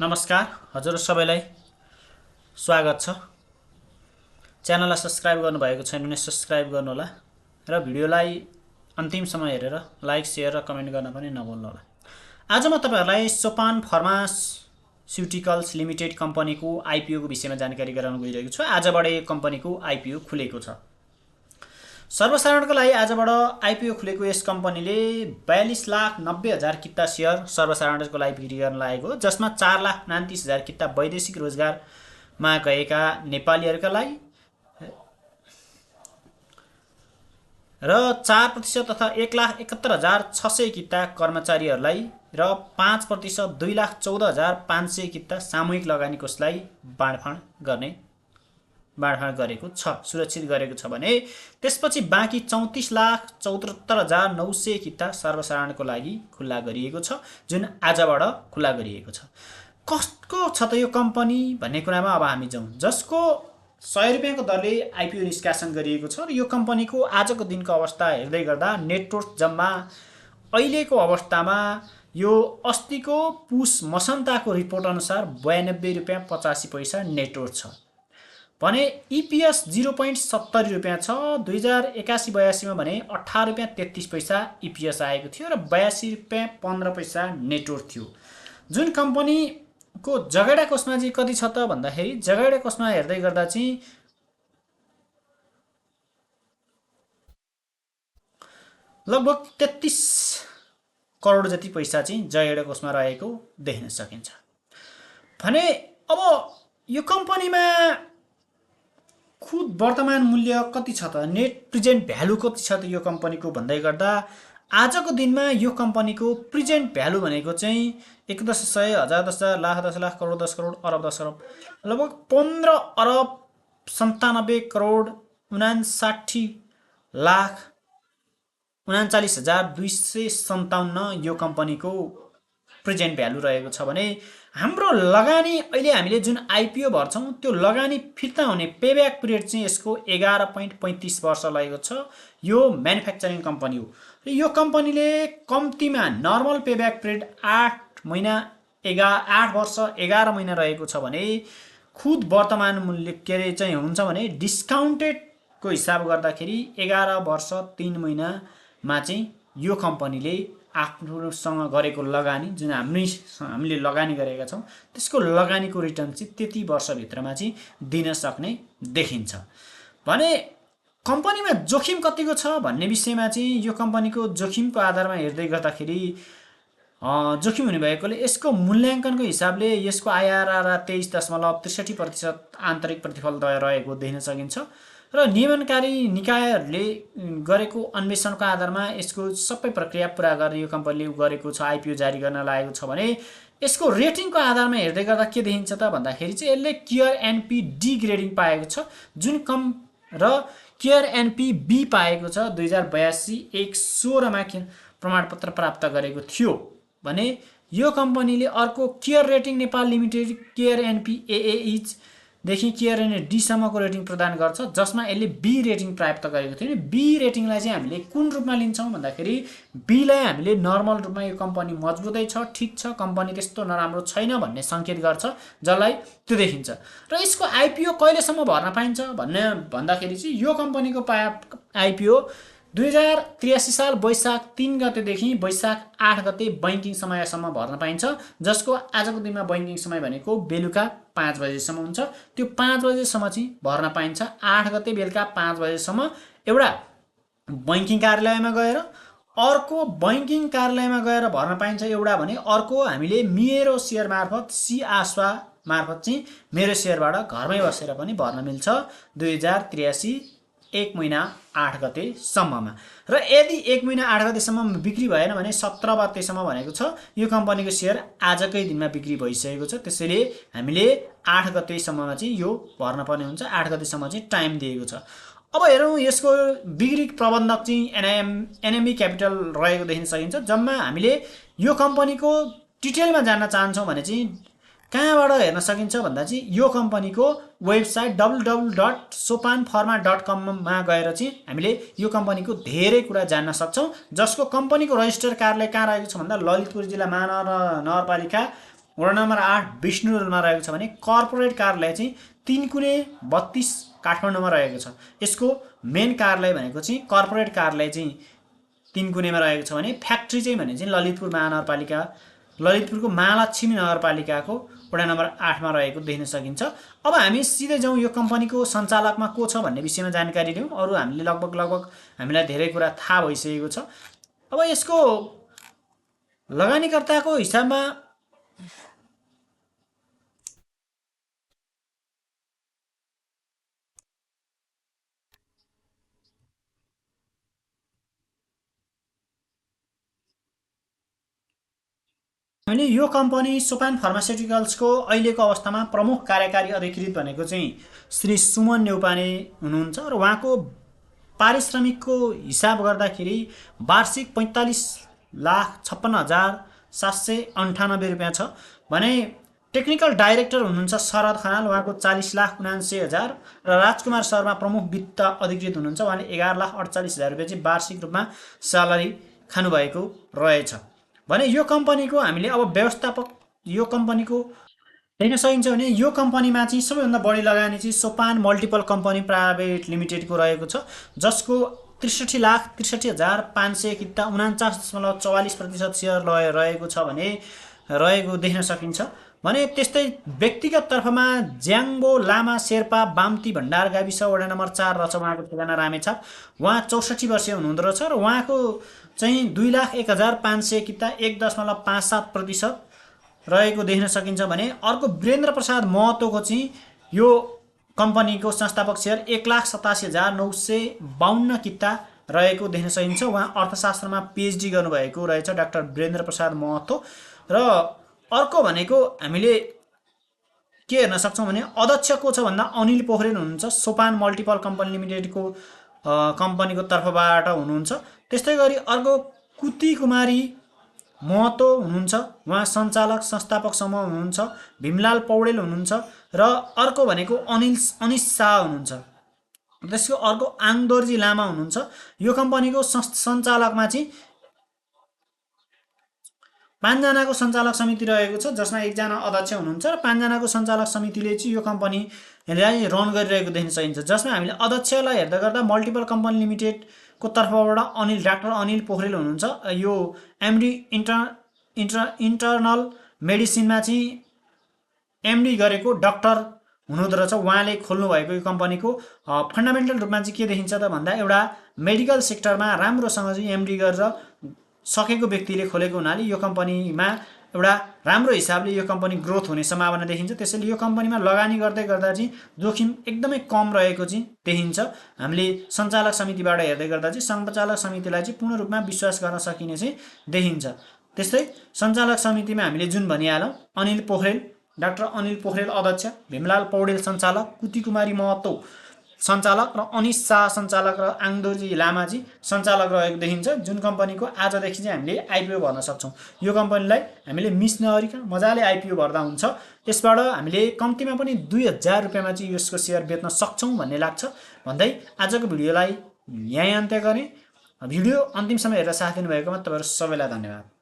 नमस्कार हजुर सबैलाई स्वागत छ। च्यानललाई सब्स्क्राइब गर्नुभएको छैन भने सब्स्क्राइब गर्नुहोला र भिडियोलाई अन्तिमसम्म हेरेर लाइक शेयर र कमेन्ट गर्न पनि नभुल्नुहोला। आज म तपाईहरुलाई सोपान फार्मास्युटिकल्स लिमिटेड कम्पनीको आईपीओ को विषयमा जानकारी गराउन गइरहेको छु। आजबाट यो कम्पनीको आईपीओ खुलेको छ। सर्वसाधारणको लागि आजबाट आईपीओ खुलेको यस कम्पनीले 42,90,000 किता शेयर सर्वसाधारणको लागि बिक्री गर्न लागेको हो, जसमा 4,29,000 किता वैदेशिक रोजगारमा गएका नेपालीहरूका लागि र 4% तथा 1,71,600 किता कर्मचारीहरूलाई र 5% 2,14,500 किता सामूहिक लगानी कोषलाई बाँडफाँड गरेको छ, सुरक्षित गरेको छ भने त्यसपछि बाँकी 34,74,900 किता सर्वसाधारणको लागि खुला गरिएको छ, जुन आजबाट खुला गरिएको छ। कसको छ त यो कम्पनी भन्ने कुरामा अब हामी जाउँ। जसको 100 रुपैयाँको दरले आईपीओ निष्कासन गरिएको छ र यो कम्पनीको आजको दिनको अवस्था हेर्दै गर्दा नेटवर्थ जम्मा अहिलेको अवस्थामा यो अस्तिको पुस मसन्ताको रिपोर्ट अनुसार 92 रुपैयाँ 85 पैसा नेटवर्थ छ भने ईपीएस 0.70 रुपैयाँ छ। 2081-82 मा भने 18 रुपैयाँ 33 पैसा ईपीएस आएको थियो र 82 रुपैयाँ 15 पैसा नेटवर्थ थियो। जुन कम्पनीको जगेडा कोषमा चाहिँ कति छ त भन्दाखेरि जगेडा कोषमा हेर्दै गर्दा चाहिँ लगभग 33 करोड जति पैसा चाहिँ जगेडा कोषमा रहेको देख्न सकिन्छ भने अब यो कम्पनीमा खुद वर्तमान मूल्य कति छ त, नेट प्रेजेन्ट भ्यालु कति छ त यो कम्पनीको भन्दै गर्दा आजको दिनमा यो कम्पनीको प्रेजेन्ट भ्यालु भनेको चाहिँ 1 10 100 1000 10,000 लाख 10 लाख करोड 10 करोड अरब 10 अरब लगभग 15 अरब 97 करोड 59,39,257 यो कम्पनीको प्रेजेन्ट भ्यालु रहेको छ भने हाम्रो लगानी अहिले हामीले जुन आईपीओ भर्छौं त्यो लगानी फिर्ता हुने पेब्याक पिरियड चाहिँ यसको 11.35 वर्ष लागेको छ। यो म्यानुफ्याक्चरिङ कम्पनी हो र यो कम्पनीले कम्तीमा नर्मल पेब्याक पिरियड 8 वर्ष 11 महिना रहेको छ भने खुद वर्तमान मूल्य के चाहिँ हुन्छ भने डिस्काउन्टेड को हिसाब गर्दाखेरि 11 वर्ष 3 महिनामा चाहिँ यो कम्पनीले आफ्नोसँग गरेको लगानी जुन हामीले लगानी गरेका छौं त्यसको लगानीको रिटर्न चाहिँ त्यति वर्षभित्रमा चाहिँ दिन सक्ने देखिन्छ भने कम्पनीमा जोखिम कतिको छ भन्ने विषयमा चाहिँ यो कम्पनीको जोखिमको आधारमा हेर्दै गर्दाखेरि जोखिम हुने भएकोले यसको मूल्याङ्कनको हिसाबले यसको आईआरआर 23.63% आन्तरिक प्रतिफल दर रहेको देख्न सकिन्छ र नियमनकारी निकायहरूले गरेको अन्वेषणको आधारमा यसको सबै प्रक्रिया पूरा गरेर यो कम्पनीले गरेको छ आईपीओ जारी गर्न लागेको छ भने यसको रेटिङको आधारमा हेर्दै गर्दा के देखिन्छ त भन्दाखेरि चाहिँ यसले केयर एनपी डी ग्रेडिङ पाएको छ जुन कम र केयर एनपी बी पाएको छ। 2082-116 मा प्रमाणपत्र प्राप्त गरेको थियो भने यो कम्पनीले अर्को care rating Nepal limited care NP एएइच देखि केयर एनपी डी सम्मको रेटिङ प्रदान गर्छ जसमा यसले बी रेटिङ प्राप्त गरेको थियो। बी रेटिङलाई चाहिँ हामीले कुन रूपमा लिन्छौं भन्दाखेरि बी लाई हामीले नर्मल रूपमा यो कम्पनी मजबुतै छ, ठीक छ, कम्पनी त्यस्तो नराम्रो छैन भन्ने संकेत गर्छ जसलाई त्यो देखिन्छ र यसको आईपीओ कहिलेसम्म भर्न पाइन्छ भन्दाखेरि चाहिँ यो कम्पनीको आईपीओ 2083 साल वैशाख 3 गतेदेखि वैशाख 8 गते बैंकिङ समयसम्म भर्न पाइन्छ, जसको आजको दिनमा बैंकिङ समय भनेको बेलुका 5 बजेसम्म हुन्छ। त्यो 5 बजेसम्म चाहिँ भर्न पाइन्छ। 8 गते बेलुका 5 बजेसम्म एउटा बैंकिङ कार्यालयमा गएर अर्को बैंकिङ कार्यालयमा गएर भर्न पाइन्छ एउटा भने अर्को हामीले मेरो शेयर मार्फत सी आस्वा मार्फत चाहिँ मेरो शेयरबाट घरमै बसेर पनि भर्न मिल्छ 2083 1 महिना 8 गते सम्ममा र यदि 1 महिना 8 गते सम्म बिक्री भएन भने 17 गतेसम्म भनेको छ यो कम्पनीको शेयर आजकै दिनमा बिक्री भइसकेको छ। त्यसैले हामीले 8 गते सम्ममा चाहिँ यो भर्न पर्ने हुन्छ। 8 गते सम्म चाहिँ टाइम दिएको छ। अब हेरौं यसको बिक्री प्रबन्धक चाहिँ एनएमई क्यापिटल रहेको देख्न सकिन्छ। जम्मा हामीले यो कम्पनीको डिटेलमा जान्न चाहन्छौं भने चाहिँ कहाँबाट हेर्न सकिन्छ भन्दा चाहिँ यो कम्पनीको वेबसाइट www.sopanpharma.com मा गएर चाहिँ हामीले यो कम्पनीको धेरै कुरा जान्न सक्छौं, जसको कम्पनीको रजिस्टर कार्यालय कहाँ रहेको छ भन्दा ललितपुर जिल्ला महानगरपालिका वडा नम्बर 8 विष्णुमा रहेको छ भने कर्पोरेट कार्यालय चाहिँ 3/32 काठमाडौँमा रहेको छ। यसको मेन कार्यालय भनेको चाहिँ कर्पोरेट कार्यालय चाहिँ 3 रहेको छ भने फ्याक्ट्री चाहिँ भने चाहिँ ललितपुर महानगरपालिका ललितपुरको महालक्ष्मी नगरपालिकाको वडा नम्बर 8मा रहेको देख्न सकिन्छ। अब हामी सिधै जाउँ यो कम्पनीको सञ्चालकमा को छ भन्ने विषयमा जानकारी लिउँ। अरू हामीले लगभग हामीलाई धेरै कुरा थाहा भइसकेको छ। अब यसको लगानीकर्ताको हिसाबमा हामीले यो कम्पनी सोपान फार्मास्युटिकल्सको अहिलेको अवस्थामा प्रमुख कार्यकारी अधिकृत भनेको चाहिँ श्री सुमन नेउपाने हुनुहुन्छ र उहाँको पारिश्रमिकको हिसाब गर्दाखेरि वार्षिक 45,56,798 रुपियाँ छ भने टेक्निकल डाइरेक्टर हुनुहुन्छ शरद खनाल, उहाँको 40,79,000 र राजकुमार शर्मा प्रमुख वित्त अधिकृत हुनुहुन्छ, उहाँले 11,48,000 रुपियाँ चाहिँ वार्षिक रूपमा स्यालेरी खानुभएको रहेछ भने यो कम्पनीको हामीले अब व्यवस्थापक यो कम्पनीको देख्न सकिन्छ भने यो कम्पनीमा चाहिँ सबैभन्दा बढी लगानी चाहिँ सोपान मल्टिपल कम्पनी प्राइभेट लिमिटेडको रहेको छ, जसको 63,63,500 किता 49.44% सेयर रहेको छ भने रहेको देख्न सकिन्छ भने त्यस्तै व्यक्तिगत तर्फमा ज्याङ्बो लामा शेर्पा बाम्ती भण्डार गाविस वडा नम्बर 4 रहेछ उहाँको ठेगाना रामेछाप। उहाँ 64 वर्षीय हुनुहुँदो रहेछ र उहाँको चाहिँ 2,01,500 किता 1.57% रहेको देख्न सकिन्छ भने अर्को वीरेन्द्र प्रसाद महतोको चाहिँ यो कम्पनीको संस्थापक सेयर 1,87,952 किता रहेको देख्न सकिन्छ। उहाँ अर्थशास्त्रमा पिएचडी गर्नुभएको रहेछ डाक्टर वीरेन्द्र प्रसाद महतो। र अर्को भनेको हामीले के हेर्न सक्छौँ भने अध्यक्ष को छ भन्दा अनिल पोखरेल हुनुहुन्छ, सोपान मल्टिपल कम्पनी लिमिटेडको कम्पनीको तर्फबाट हुनुहुन्छ। त्यस्तै गरी अर्को कुती कुमारी महतो हुनुहुन्छ, उहाँ सञ्चालक संस्थापक समूह हुनुहुन्छ। भीमलाल पौडेल हुनुहुन्छ र अर्को भनेको अनिस शाह हुनुहुन्छ। त्यसको अर्को आङदोर्जी लामा हुनुहुन्छ। यो कम्पनीको सञ्चालकमा चाहिँ 5 जनाको सञ्चालक समिति रहेको छ, जसमा 1 जना अध्यक्ष हुनुहुन्छ र 5 जनाको सञ्चालक समितिले चाहिँ यो कम्पनीलाई रन गरिरहेको देख्न सकिन्छ, जसमा हामीले अध्यक्षलाई हेर्दा गर्दा मल्टिपल कम्पनी लिमिटेडको तर्फबाट डाक्टर अनिल पोखरेल हुनुहुन्छ। यो एमडी इन्टरनल मेडिसिनमा चाहिँ एमडी गरेको डाक्टर हुनुहुँदो रहेछ। उहाँले खोल्नु भएको यो कम्पनीको फन्डामेन्टल रूपमा चाहिँ के देखिन्छ त भन्दा एउटा मेडिकल सेक्टरमा राम्रोसँग चाहिँ एमडी गरेर सकेको व्यक्तिले खोलेको हुनाले यो कम्पनीमा एउटा राम्रो हिसाबले यो कम्पनी ग्रोथ हुने सम्भावना देखिन्छ। त्यसैले यो कम्पनीमा लगानी गर्दै गर्दा चाहिँ जोखिम एकदमै कम रहेको चाहिँ देखिन्छ। हामीले सञ्चालक समितिबाट हेर्दै गर्दा चाहिँ सञ्चालक समितिलाई चाहिँ पूर्ण रूपमा विश्वास गर्न सकिने चाहिँ देखिन्छ। त्यस्तै सञ्चालक समितिमा हामीले जुन भनिहालौँ अनिल पोखरेल डाक्टर अनिल पोखरेल अध्यक्ष, भीमलाल पौडेल सञ्चालक, कुती कुमारी महतो सञ्चालक र अनिस शाह सञ्चालक र आङदोर्जी लामाजी सञ्चालक रहेको देखिन्छ। जुन कम्पनीको आजदेखि चाहिँ हामीले आइपिओ भर्न सक्छौँ। यो कम्पनीलाई हामीले मिस नगरिकन मजाले आइपिओ भर्दा हुन्छ। यसबाट हामीले कम्तीमा पनि 2,000 रुपियाँमा चाहिँ यसको सेयर बेच्न सक्छौँ भन्ने लाग्छ भन्दै आजको भिडियोलाई यहीँ अन्त्य गरेँ। भिडियो अन्तिमसम्म हेरेर साथ दिनुभएकोमा तपाईँहरू सबैलाई धन्यवाद।